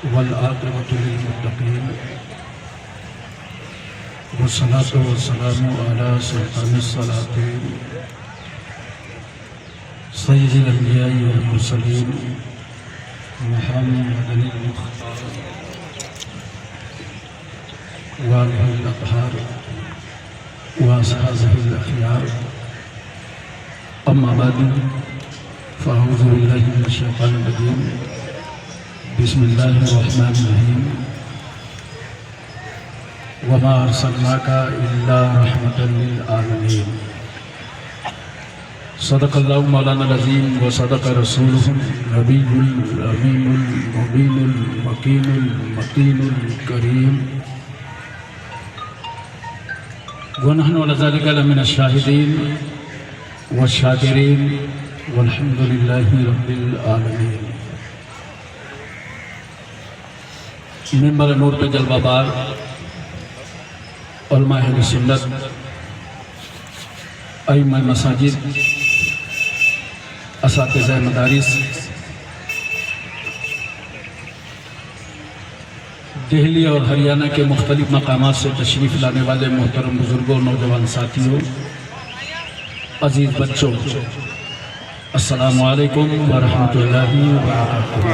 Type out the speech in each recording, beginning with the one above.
वल्आक़िबतु लिल्मुत्तक़ीन वस्सलातु वस्सलामु अला सुल्तानिस सलातीन सय्यिदिल अंबिया'i वल मुरसलीन मुहम्मदिल मुख्तार व आलिहिल अत्हार व असहाबिहिल अख़यार। अम्मा बअद फ़अऊज़ु बिल्लाहि मिनश शैतानिर रजीम। बिस्मिल्लाहिर्रहमानिर्रहीम। वमा अर्सलनाका इल्ला रहमतल लिल आलमीन। सदक़ल्लाहु मौलाना अज़ीम व सदक़ रसूलुहुन नबियुल अमीनुल मुबीनुल मकीनुल मतीनुल करीम। व नहनु अला ज़ालिका लमिनश शाहिदीन व शाकिरीन वल्हम्दुलिल्लाहि रब्बिल आलमीन। मिंबर नूर पे जलवाबार उलमा अहले सुन्नत, अइम्मा मसाजिद, असातिज़ा मदारिस, दिल्ली और हरियाणा के मुख्तलिफ मकामात से तशरीफ़ लाने वाले मोहतरम बुज़ुर्गों, नौजवान साथियों, अज़ीज़ बच्चों, अस्सलामु अलैकुम व रहमतुल्लाहि व बरकातुहू।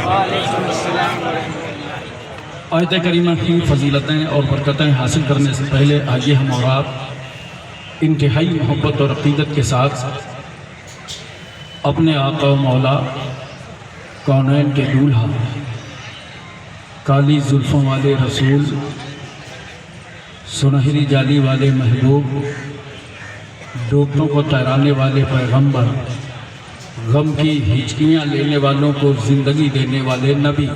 आयत करीमा की फ़जीलतें और बरकतें हासिल करने से पहले आइए हम और आप इंतहाई मोहब्बत और अक़ीदत के साथ अपने आका व मौला कौनैन के दूल्हा, काली जुल्फ़ों वाले रसूल, सुनहरी जाली वाले महबूब, डूबों को तैराने वाले पैगंबर, गम की हिचकियाँ लेने वालों को ज़िंदगी देने वाले नबी,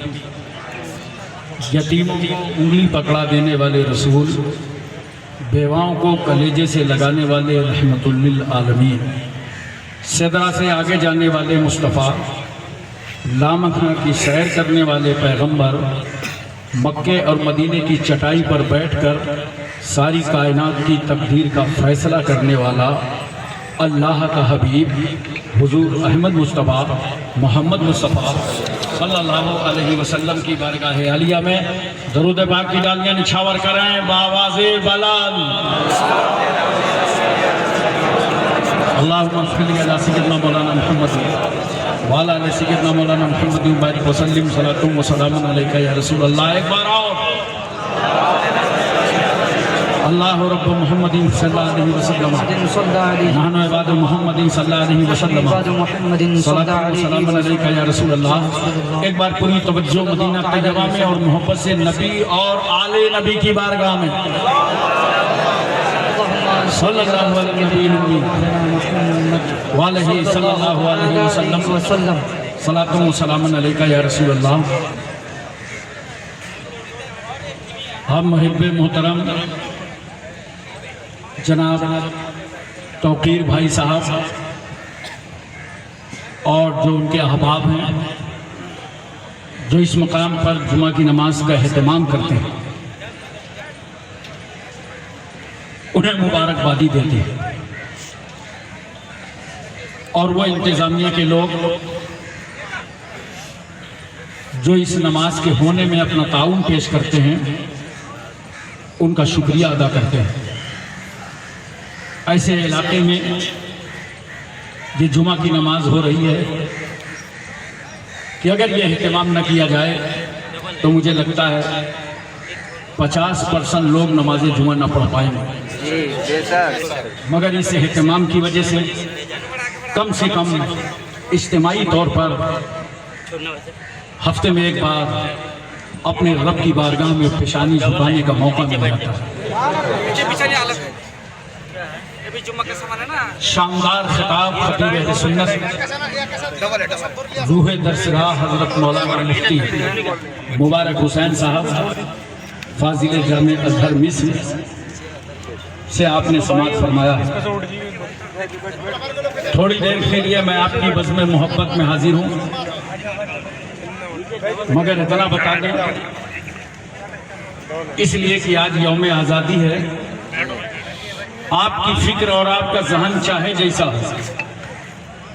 यतीमों को उंगली पकड़ा देने वाले रसूल, बेवाओं को कलेजे से लगाने वाले रहमतुल लिल आलमीन, सिदरा से आगे जाने वाले मुस्तफ़ा, लामखा की सैर करने वाले पैगंबर, मक्के और मदीने की चटाई पर बैठकर सारी कायनात की तकदीर का फ़ैसला करने वाला अल्लाह का हबीब हुजूर अहमद मुस्तफ़ा मोहम्मद मुस्तफ़ा सल्लल्लाहु अलैहि वसल्लम की बारगाह आलिया में दरूद पाक की डालियाँ निछावर करें बावाज़े बलाल। अल्लाहुम्मा सल्लि अला सय्यिदिना मौलाना मुहम्मद व अला आलि सय्यिदिना मौलाना मुहम्मद व बारिक व सल्लिम सलातुन व सलामुन अलैका या रसूल अल्लाह। एक बार और अल्लाह रब्ब मुहम्मदिन सल्लल्लाहु अलैहि वसल्लम नहनु इबादु मुहम्मदिन सल्लल्लाहु अलैहि वसल्लम सलामुन अलैका या रसूल अल्लाह। एक बार पूरी तवज्जो मदीना तैयबा में और मोहब्बत से नबी और आले नबी की बारगाह में सल्लल्लाहु अलैहि वसल्लम सलातुन व सलामुन अलैका या रसूल अल्लाह। हम मुहिब्बे मोहतरम जनाब तौकीर भाई साहब और जो उनके अहबाब हैं, जो इस मकाम पर जुमा की नमाज का एहतमाम करते हैं, उन्हें मुबारकबादी देते हैं। और वह इंतज़ामिया के लोग जो इस नमाज के होने में अपना ताउन पेश करते हैं, उनका शुक्रिया अदा करते हैं। ऐसे इलाके में ये जुमा की नमाज हो रही है कि अगर ये एहतमाम न किया जाए तो मुझे लगता है 50% लोग नमाज जुमा न पढ़ पाएंगे। मगर इस एहतमाम की वजह से कम इज्तिमाई तौर पर हफ्ते में एक बार अपने रब की बारगाह में पेशानी झुकाने का मौका मिल जाता है। शानदार खिताब खतीब अहले सुन्नत रूह दरसगाह हजरत मौलाना मुफ्ती मुबारक हुसैन साहब फाजिल जामे अज़हर मिस्र से आपने समाअत फरमाया। थोड़ी देर के लिए मैं आपकी बज़्म मोहब्बत में हाजिर हूँ, मगर इतना बता दें इसलिए कि आज यौम आज़ादी है। आपकी फिक्र और आपका जहन चाहे जैसा हो,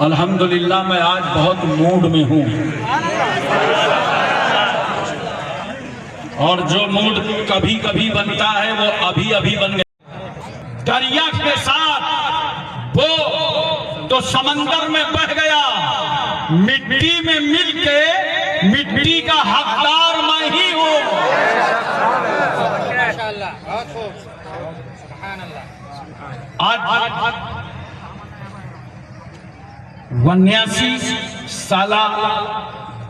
अल्हम्दुलिल्लाह मैं आज बहुत मूड में हूँ। और जो मूड कभी कभी बनता है वो अभी अभी बन गया। दरिया के साथ वो तो समंदर में बह गया, मिट्टी में मिलके मिट्टी का हकदार मैं ही हूँ। आज 79 साला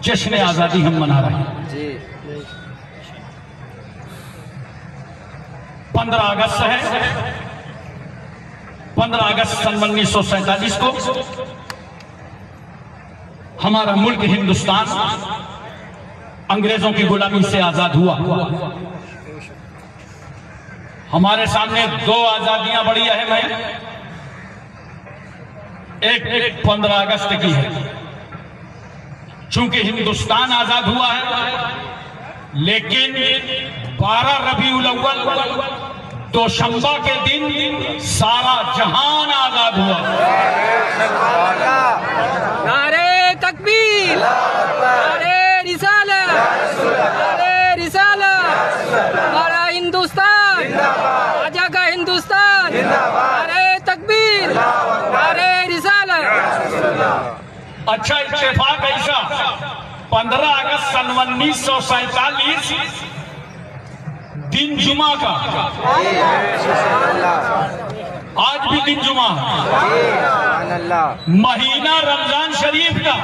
जश्न आजादी हम मना रहे हैं। 15 अगस्त है, 15 अगस्त सन 1947 को हमारा मुल्क हिंदुस्तान अंग्रेजों की गुलामी से आजाद हुआ। हमारे सामने 2 आजादियां बड़ी अहम है। एक 15 अगस्त की है, चूंकि हिंदुस्तान आजाद हुआ है, लेकिन 12 रबीउल अव्वल दोशंबा के दिन सारा जहान आजाद हुआ। नारे तकबीर, नारे रिसालत, नारे रिसालत, हमारा हिंदुस्तान, आजा का हिंदुस्तान, नारे तकबीर, नारे रिसालत। अच्छा इत्तेफाक ऐसा 15 अगस्त सन 1947 दिन जुमा का, आज भी दिन जुमा, महीना रमजान शरीफ का,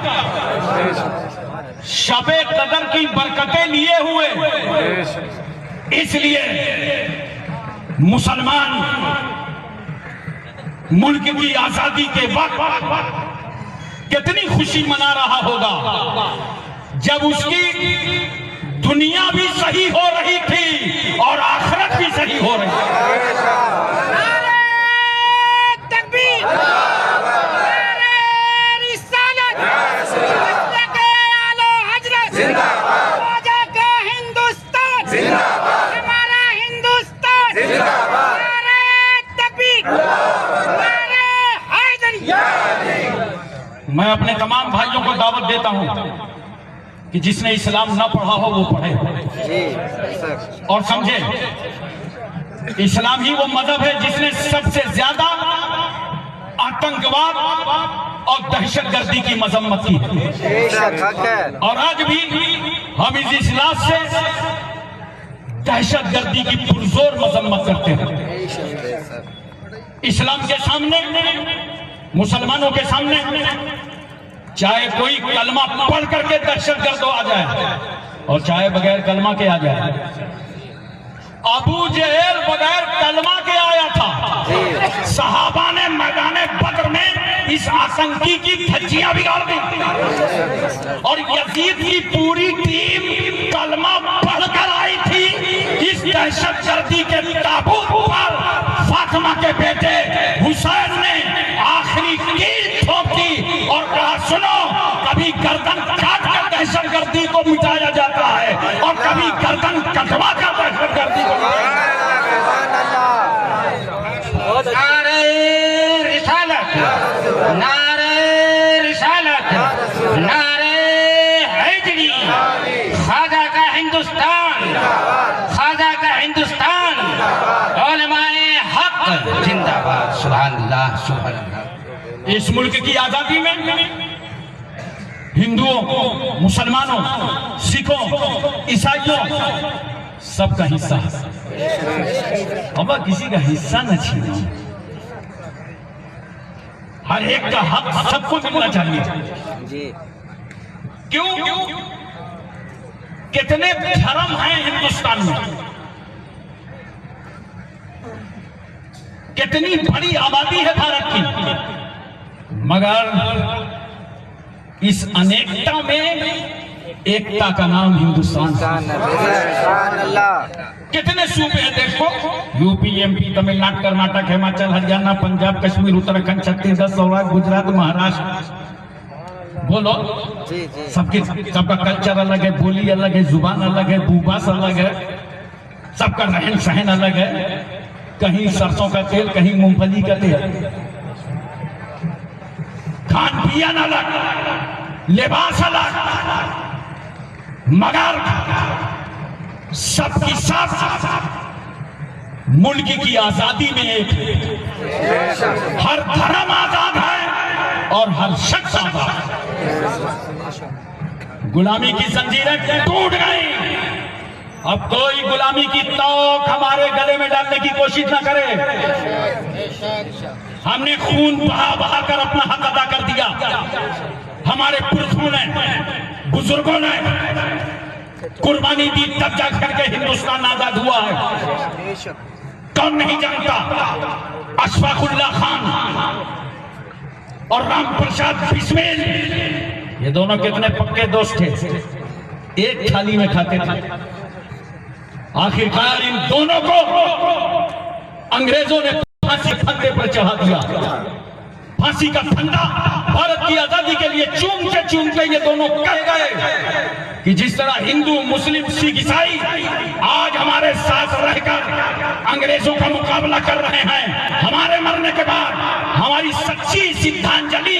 शबे कदर की बरकतें लिए हुए, इसलिए मुसलमान मुल्क की आजादी के वक्त कितनी खुशी मना रहा होगा जब उसकी दुनिया भी सही हो रही थी और आखिरत भी सही हो रही थी। नारे तकबीर, नारे रिसालत, आला हजरत, आजा का हिंदुस्तान, हमारा हिंदुस्तान, नारे तकबीर, नारे हैदरी। मैं अपने तमाम भाइयों को दावत देता हूं कि जिसने इस्लाम ना पढ़ा हो वो पढ़े और समझे। इस्लाम ही वो मजहब है जिसने सबसे ज्यादा आतंकवाद और दहशतगर्दी की मजम्मत की है। और आज भी हम इस इस्लाम से दहशतगर्दी की पुरजोर मजम्मत करते हैं। इस्लाम के सामने, मुसलमानों के सामने, चाहे कोई कलमा पढ़ करके दहशतगर्द आ जाए और चाहे बगैर कलमा के आ जाए। अबू जहल बगैर कलमा के आया था, सहाबा ने मैदान बद्र में इस आतंकी की धज्जियां बिगाड़ दी और यजीद की पूरी टीम कलमा पढ़कर आई थी। इस दहशतगर्दी के ताबूत पर फातिमा के बेटे हुसैन ने आखिरी कील ठोकी और कहा, सुनो, कभी गर्दन काट कर दहशतगर्दी को मिटाया जाता है और कभी गर्दन कटवा कर दहशतगर्दी को। नारे रिसालत, नारे रिसालत, नारे हैदरी, खाजा का हिंदुस्तान, खाजा का हिंदुस्तान, उलमाए हक जिंदाबाद। सुभान अल्लाह, सुभान अल्लाह। इस मुल्क की आजादी में हिंदुओं, मुसलमानों, सिखों, ईसाइयों सबका हिस्सा है। अब किसी का हिस्सा न छीनो, हर एक का हक सबको मिलना चाहिए। क्यों? कितने धर्म हैं हिंदुस्तान में, कितनी बड़ी आबादी है भारत की, मगर इस अनेकता में एकता का नाम हिंदुस्तान। कितने सूबे हैं देखो, यूपी, एमपी, तमिलनाडु, कर्नाटक, हिमाचल, हरियाणा, पंजाब, कश्मीर, उत्तराखंड, छत्तीसगढ़, सौराष्ट्र, गुजरात, महाराष्ट्र। बोलो, सबका कल्चर अलग है, बोली अलग है, जुबान अलग है, भूभाष अलग है, सबका रहन सहन अलग है। कहीं सरसों का तेल, कहीं मूंगफली का तेल, खान पियन अलग, लिबास अलग, मगर सबकी सब मुल्क की आजादी में एक है। हर धर्म आजाद है और हर शख्स आजाद है। गुलामी की जंजीरें टूट गई। अब कोई गुलामी की तोक हमारे गले में डालने की कोशिश ना करे। हमने खून बहा बहा कर अपना हक अदा कर दिया। हमारे पुरखों ने, बुजुर्गों ने कुर्बानी दी, तब जा करके हिंदुस्तान आजाद हुआ है। कौन नहीं जानता अशफाकुल्लाह खान और राम प्रसाद बिस्मिल, ये दोनों कितने पक्के दोस्त थे, एक थाली में खाते थे। आखिरकार इन दोनों को अंग्रेजों ने फांसी फंदे पर चढ़ा दिया। फांसी का फंदा भारत की आजादी के लिए चूम के ये दोनों कह गए कि जिस तरह हिंदू, मुस्लिम, सिख, ईसाई आज हमारे साथ रहकर अंग्रेजों का मुकाबला कर रहे हैं, हमारे मरने के बाद हमारी सच्ची श्रद्धांजलि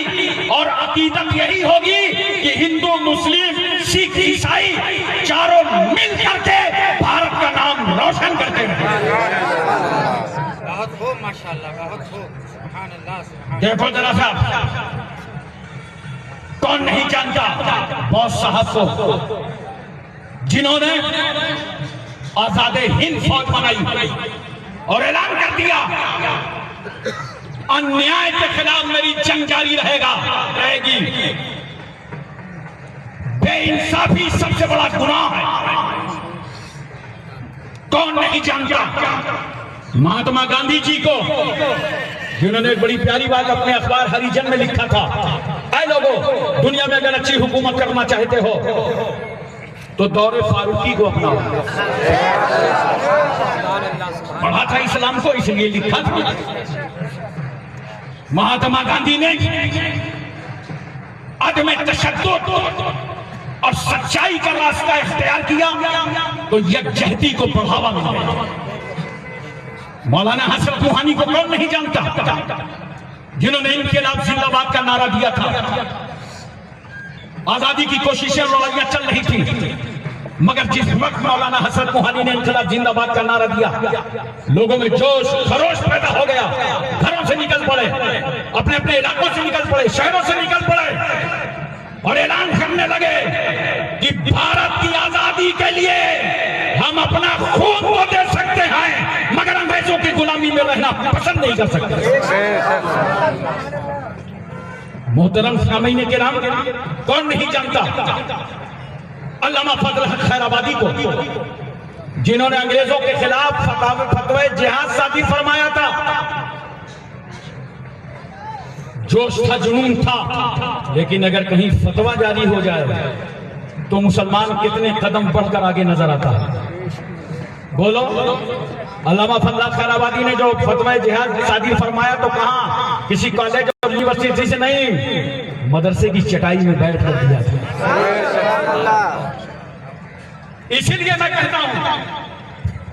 और अकीदत यही होगी कि हिंदू, मुस्लिम, सिख, ईसाई चारों मिल करके भारत का नाम रोशन करते रहे। बहुत खूब माशाअल्लाह, बहुत खूब, सुभान अल्लाह, सुभान। देखो जरा साहब, कौन नहीं जानता बॉस साहब को, जिन्होंने आजादे हिंद फौज बनाई और ऐलान कर दिया अन्याय के खिलाफ मेरी जंग जारी रहेगी। बेइंसाफी सबसे बड़ा गुनाह है। कौन नहीं जानता महात्मा गांधी जी को, जिन्होंने एक बड़ी प्यारी बात अपने अखबार हरिजन में लिखा था, ऐ लोगों, दुनिया में अगर अच्छी हुकूमत करना चाहते हो तो दौरे फारूकी को अपनाओ। पढ़ा था इस्लाम को, इसलिए लिखा था। महात्मा गांधी ने अदम तशद्दुद और सच्चाई का रास्ता इख्तियार किया तो यकजहती को बढ़ावा मिला। मौलाना हसरत रूहानी को कौन नहीं जानता, जिन्होंने इनकलाब जिंदाबाद का नारा दिया था। आजादी की कोशिशें, लड़ाइयां चल रही थी, मगर जिस वक्त मौलाना हसरत रूहानी ने इनकलाब जिंदाबाद का नारा दिया, लोगों में जोश खरोश पैदा हो गया। घरों से निकल पड़े, अपने अपने इलाकों से निकल पड़े, शहरों से निकल पड़े और ऐलान करने लगे कि भारत की आजादी के लिए हम अपना खून तो दे सकते हैं, मगर अंग्रेजों की गुलामी में रहना पसंद नहीं कर सकते। मोहतरम सामीन किराम, कौन नहीं जानता अल्लामा फजल हक खैराबादी को, जिन्होंने अंग्रेजों के खिलाफ फतवे जिहाद सादी फरमाया था। जोश था, जुनून था, लेकिन अगर कहीं फतवा जारी हो जाए तो मुसलमान कितने कदम बढ़कर आगे नजर आता है। बोलो, अल्लामा फजल हक खैराबादी ने जो फतवा जिहाद सादी फरमाया तो कहां, किसी कॉलेज और यूनिवर्सिटी से नहीं, मदरसे की चटाई में बैठ कर दिया था। इसीलिए मैं कहता हूं,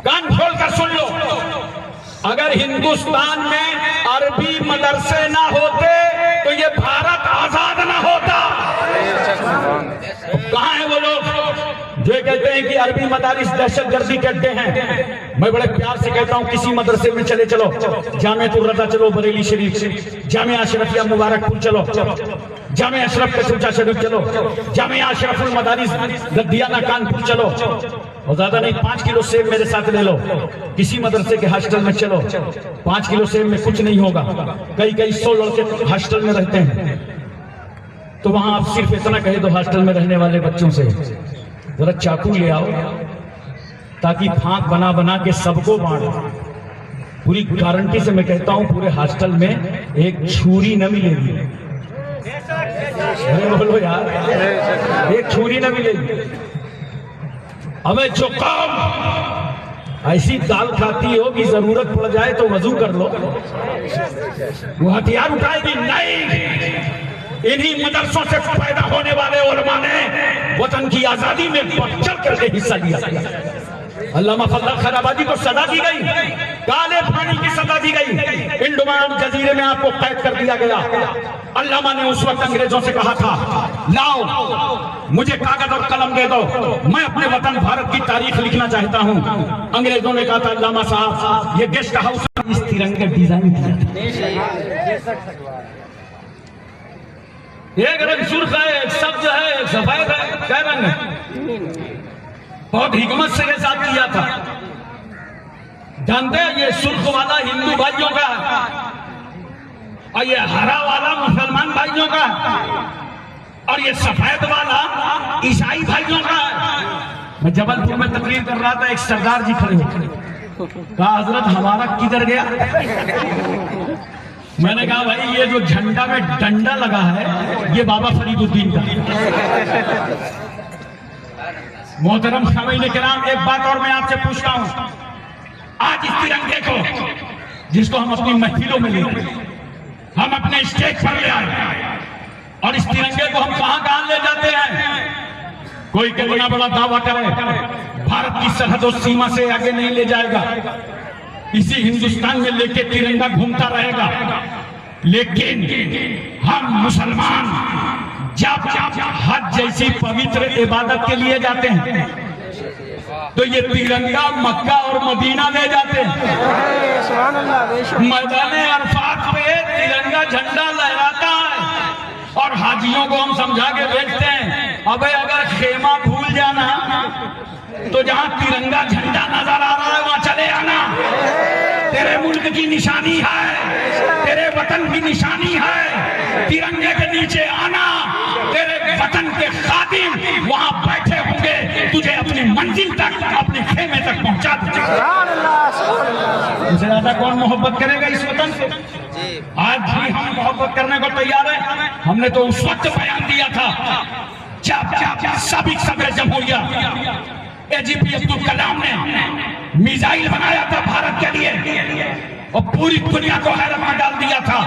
कान खोलकर सुन लो, अगर हिंदुस्तान में अरबी मदरसे ना होते तो ये भारत आजाद ना होता। कहां है वो लोग जो कहते हैं कि अरबी मदारिस दहशतगर्दी के अड्डे हैं? मैं बड़े प्यार से कहता हूं, किसी मदरसे में चले चलो, जामियातुर रज़ा चलो बरेली शरीफ, जामिया अशरफिया मुबारकपुर चलो, जामिया अशरफ कसूचा शरीफ चलो, जामिया अशरफुल मदारिस गद्दियाना कानपुर चलो, और ज्यादा नहीं 5 किलो सेब मेरे साथ ले लो, किसी मदरसे के हॉस्टल में चलो, 5 किलो सेब में कुछ नहीं होगा। कई 100 लड़के हॉस्टल में रहते हैं, तो वहां आप सिर्फ इतना कहे दो हॉस्टल में रहने वाले बच्चों से, जरा चाकू ले आओ ताकि फांक बना बना के सबको बांट। पूरी गारंटी से मैं कहता हूं, पूरे हॉस्टल में एक छुरी न मिलेगी। अरे बोलो यार, एक छुरी न मिलेगी। हमें जो काम ऐसी दाल खाती हो कि जरूरत पड़ जाए तो वजू कर लो, वो हथियार उठाएगी नहीं। इन्हीं मदरसों से पैदा होने वाले उलमा ने वतन की आजादी में बढ़ चढ़ करके हिस्सा लिया। अल्लामा फजल हक खैराबादी को सजा दी गई, काले पानी की सजा दी गई, इंडमान जजीरे में आपको कैद कर दिया गया। अल्लामा ने उस वक्त अंग्रेजों से कहा था, लाओ मुझे कागज और कलम दे दो, मैं अपने वतन भारत की तारीख लिखना चाहता हूं। अंग्रेजों ने कहा था, अल्लामा साहब ये गेस्ट हाउस इस तिरंगे डिजाइन किया था, एक रंग सुर्ख है, एक सब्ज है, एक सफेद है, क्या रंग है? बहुत हिकमत से के साथ किया था। जानते हैं ये सुर्ख वाला हिंदू भाइयों का है और ये हरा वाला मुसलमान भाइयों का है और ये सफेद वाला ईसाई भाइयों का है। मैं जबलपुर में तकरीर कर रहा था, एक सरदार जी खड़े होकर कहा, हजरत हमारा किधर गया? मैंने कहा, भाई ये जो झंडा में डंडा लगा है ये बाबा फरीदुद्दीन का। मोहतरम सामीन किराम, एक बात और मैं आपसे पूछता हूं, आज इस तिरंगे को जिसको हम अपनी महफिलों में ले आए, हम अपने स्टेज पर ले आए और इस तिरंगे को हम कहां कहां ले जाते हैं? कोई कितना बड़ा दावा करे भारत की सरहदों सीमा से आगे नहीं ले जाएगा, इसी हिंदुस्तान में लेके तिरंगा घूमता रहेगा। लेकिन हम मुसलमान जब हज जैसी पवित्र इबादत के लिए जाते हैं तो ये तिरंगा मक्का और मदीना ले जाते हैं। मैदान अरफात पे तिरंगा झंडा लहराता है और हाजियों को हम समझा के भेजते हैं, अबे अगर खेमा भूल जाना तो जहां तिरंगा झंडा नजर आ रहा है वहां चले आना। तेरे मुल्क की निशानी है, तेरे वतन की निशानी है, तिरंगे के नीचे आना। तेरे वतन के खादिम वहां बैठे होंगे, तुझे अपनी मंजिल तक, अपने खेमे तक पहुंचा देंगे। मुझे ज्यादा कौन मोहब्बत करेगा इस वतन से? आज भी हम मोहब्बत करने को तैयार हैं। हमने तो उस वक्त बयान दिया था जब साबिक सदर जमहूरिया एजीपी अब्दुल कलाम ने मिसाइल बनाया था भारत के लिए और पूरी दुनिया को हैरत में डाल दिया था।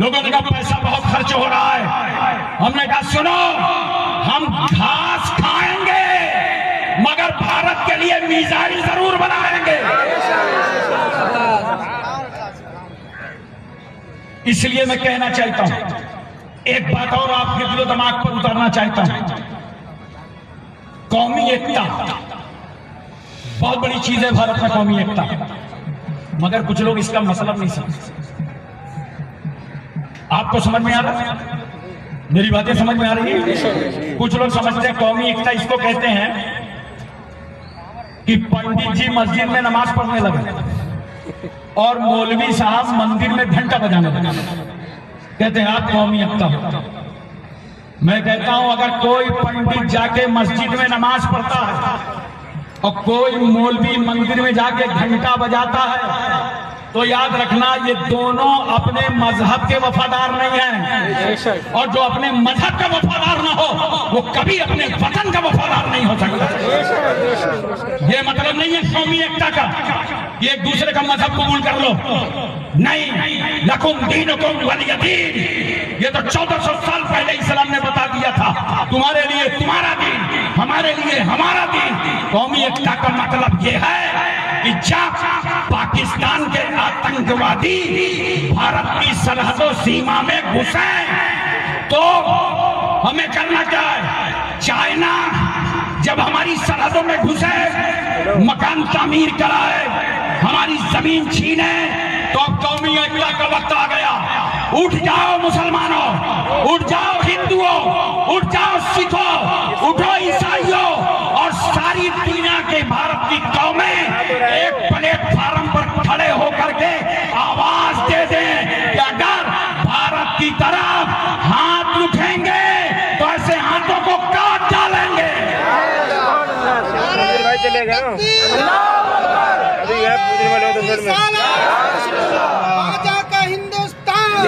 लोगों ने कहा पैसा बहुत खर्च हो रहा है। हमने कहा सुनो, हम घास खाएंगे मगर भारत के लिए मिसाइल जरूर बनाएंगे। इसलिए मैं कहना चाहता हूं, एक बात और आपके दिलो दिमाग पर उतारना चाहता हूं, कौमी एकता बहुत बड़ी चीज है भारत में, कौमी एकता, मगर कुछ लोग इसका मतलब नहीं समझते। आपको समझ में आ रहा है? मेरी बातें समझ में आ रही है? कुछ लोग समझते हैं कौमी एकता इसको कहते हैं कि पंडित जी मस्जिद में नमाज पढ़ने लगे और मौलवी साहब मंदिर में घंटा बजाने लगे, कहते हैं आप कौमी एकता हो। मैं कहता हूं अगर कोई पंडित जाके मस्जिद में नमाज पढ़ता है और कोई मौलवी मंदिर में जाके घंटा बजाता है तो याद रखना ये दोनों अपने मजहब के वफादार नहीं हैं, और जो अपने मजहब का वफादार ना हो वो कभी अपने वतन का वफादार नहीं हो सकता। ये मतलब नहीं है कौमी एकता का ये एक दूसरे का मजहब कबूल कर लो, नहीं, लकुम दीनुकुम वलिय दीन। ये तो 1400 साल पहले इस्लाम ने बता दिया था, तुम्हारे लिए तुम्हारा दीन, हमारे लिए हमारा दीन। कौमी एकता का मतलब ये है कि जब पाकिस्तान के आतंकवादी भारत की सरहदों सीमा में घुसे तो हमें करना क्या है? चाइना जब हमारी सरहदों में घुसे, मकान तामीर कराए, हमारी जमीन छीने, तो अब कौमी एकता का वक्त आ गया। उठ जाओ मुसलमानों, उठ जाओ हिंदुओं, उठ जाओ सिखों, उठो ईसाइयों और सारी दुनिया के भारत की कौमें एक प्लेटफार्म पर खड़े होकर के आवाज दे दें कि अगर भारत की तरफ हाथ उठेंगे तो ऐसे हाथों को काट डालेंगे। आजा का हिंदुस्तान,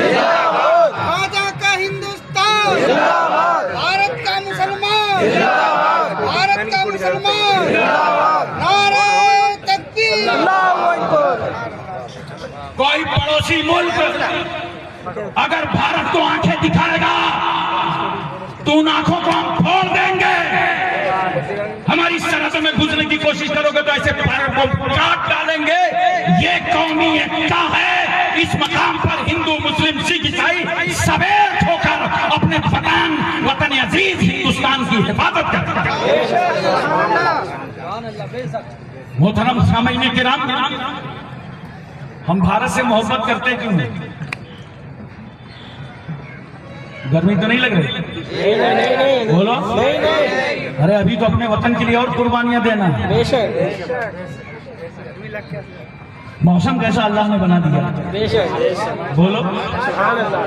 आजा का हिंदुस्तान, भारत का मुसलमान, भारत का मुसलमान, नारे तकबीर। कोई पड़ोसी मुल्क अगर भारत को आंखें दिखाएगा तो उन आंखों को हम फोड़ देंगे। हमारी सरहद में घुसने की कोशिश कोशिश करोगे तो ऐसे पैरों को काट डालेंगे। ये कौमी एकता है। इस मकाम पर हिंदू, मुस्लिम, सिख, ईसाई सवेर होकर अपने वतन अजीज हिंदुस्तान की हिफाजत करते हैं। मोहतरम सामईन किराम, हम भारत से मोहब्बत करते क्यों हैं? गर्मी तो नहीं लग रही? बोलो। अरे अभी तो अपने वतन के लिए और कुर्बानियां देना है। मौसम कैसा अल्लाह ने बना दिया। बोलो।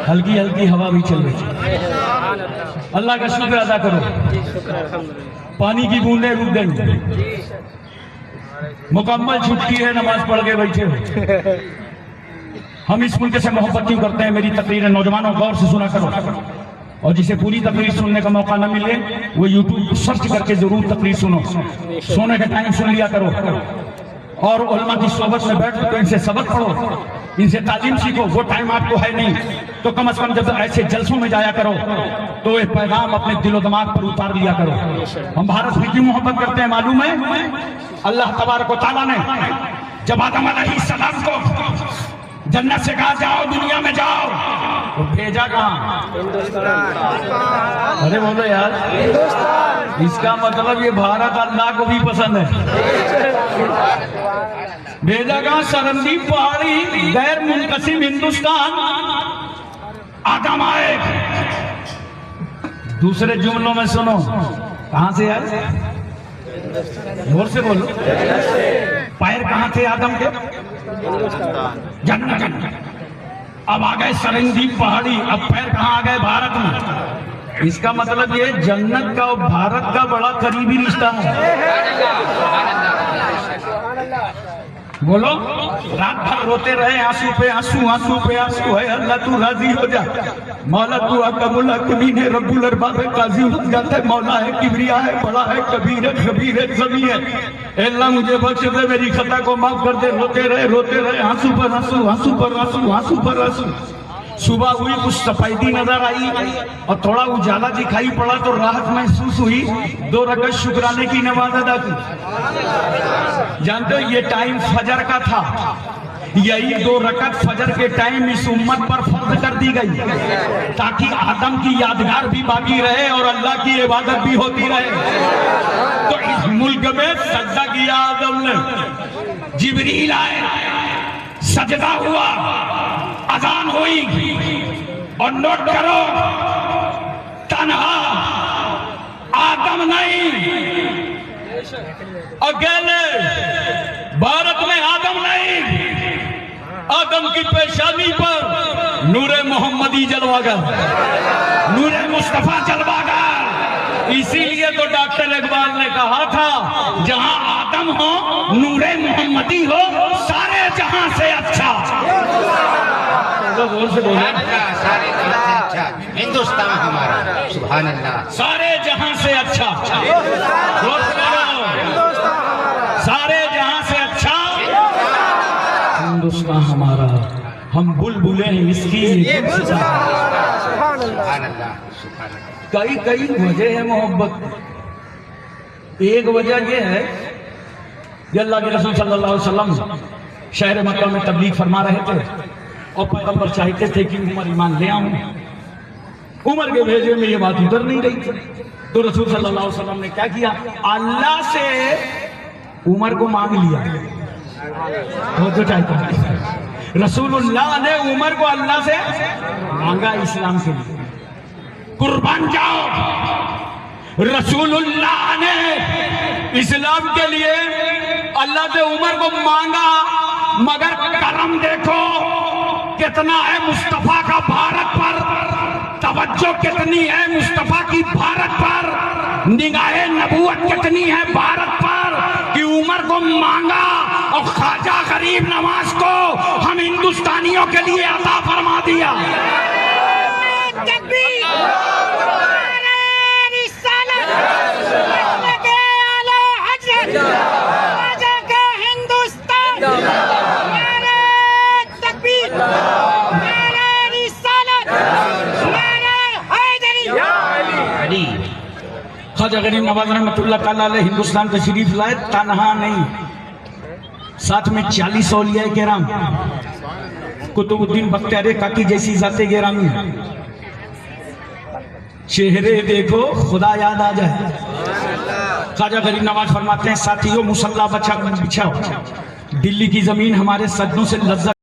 हल्की हल्की हवा भी चल रही है। अल्लाह का शुक्र अदा करो। पानी की बूंदें रुक गई। मुकम्मल छुट्टी है, नमाज पढ़ के बैठे हो। हम इस मुल्क से मोहब्बत क्यों करते हैं? मेरी तकरीरें नौजवानों गौर से सुना करो, और जिसे पूरी तकरीर सुनने का मौका न मिले वो यूट्यूब सर्च करके जरूर तकरीर सुनो। सोने के टाइम सुन लिया करो, और उलमा की सोबत में बैठ कर इनसे सबक पढ़ो, इनसे तालीम सीखो। वो टाइम आपको है नहीं तो कम से कम जब ऐसे जलसों में जाया करो तो ये पैगाम अपने दिलो दिमाग पर उतार लिया करो। हम भारत से क्यों मोहब्बत करते हैं मालूम है? अल्लाह तबारक व तआला ने जब आदम अलैहिस्सलाम को जन्नत से कहा जाओ दुनिया में जाओ, तो भेजा कहाँ? अरे बोलो यार, इसका मतलब ये भारत अल्लाह को भी पसंद है। भेजा कहाँ? सरंदीप पहाड़ी, गैर मुनकसिम हिंदुस्तान। आदम आए। दूसरे जुमलों में सुनो, कहां से आए? जोर से बोलो। पैर कहां थे आदम के? जन्नत। अब आ गए सरंदीप पहाड़ी, अब पैर कहां आ गए? भारत में। इसका मतलब ये जन्नत का और भारत का बड़ा करीबी रिश्ता है। बोलो। रात भर रोते रहे, आंसू पे आंसू, आंसू पे आंसू है। अल्लाह तू राजी हो जा। मौला तू अकमुल हकीमीन है, रब्बुल अरबाब है, काजी हो जाता है। मौला है, किबरिया है, बड़ा है, कबीर है, खबीर है, सभी है। अल्लाह मुझे बख्श दे, मेरी खता को माफ कर दे। रोते रहे, आंसू पर आंसू, आंसू पर आंसू, आंसू पर आंसू। सुबह हुई, कुछ सफेदी नजर आई और थोड़ा उजाला दिखाई पड़ा तो राहत महसूस हुई। 2 रकअत शुक्राने की नमाज अदा की। जानते हो ये टाइम फजर का था। यही 2 रकअत फजर के टाइम इस उम्मत पर फर्ज कर दी गई ताकि आदम की यादगार भी बाकी रहे और अल्लाह की इबादत भी होती रहे। तो इस मुल्क में सजदा किया आदम ने, जिब्रील आए, सजदा हुआ, अजान हुई। और नोट करो, तन्हा आदम नहीं, अकेले भारत में आदम नहीं, आदम की पेशानी पर नूरे मोहम्मदी जलवागर, नूरे मुस्तफा जलवागर। इसीलिए तो डॉक्टर इकबाल ने कहा था, जहां आदम हो, नूरे मोहम्मदी हो, सारे जहां से अच्छा। जोर से बोले। सारे जहां से अच्छा हिंदुस्तान हमारा, सुभान अल्लाह। सारे जहां से अच्छा, सारे जहां से अच्छा हिंदुस्तान हमारा। हम बुलबुले हैं इसकी। कई कई वजह है मोहब्बत। एक वजह यह है कि अल्लाह के रसूल सल्लल्लाहु अलैहि वसल्लम शहर मक्का में तबलीग फरमा रहे थे और पैगंबर चाहते थे कि उमर ईमान ले आऊं। उमर के भेजे में ये बात उतर नहीं रही थी, तो रसूल सल्लल्लाहु अलैहि वसल्लम ने क्या किया? अल्लाह से उमर को मांग लिया। तो चाहते रसूलुल्लाह ने उमर को अल्लाह से मांगा इस्लाम के लिए। कुर्बान जाओ। रसूलुल्लाह ने इस्लाम के लिए अल्लाह से उमर को मांगा, मगर करम देखो कितना है मुस्तफा का भारत पर, तवज्जो कितनी है मुस्तफा की भारत पर, निगाहे नबूवत कितनी है भारत पर कि उमर को मांगा और ख्वाजा गरीब नवाज को हम हिंदुस्तानियों के लिए अता फरमा दिया। ख्वाजा गरीब नवाज रहमतुल्लाह ताला अलैह हिंदुस्तान तशरीफ लाए, तन्हा नहीं, साथ में 40 औलिया किराम, कुतुबुद्दीन बख्तियार काकी जैसी जाते गिरामी, चेहरे देखो खुदा याद आ जाए। ख्वाजा गरीब नवाज फरमाते हैं, साथियों मुसल्ला बिछाओ, दिल्ली की जमीन हमारे सजदों से लज्जत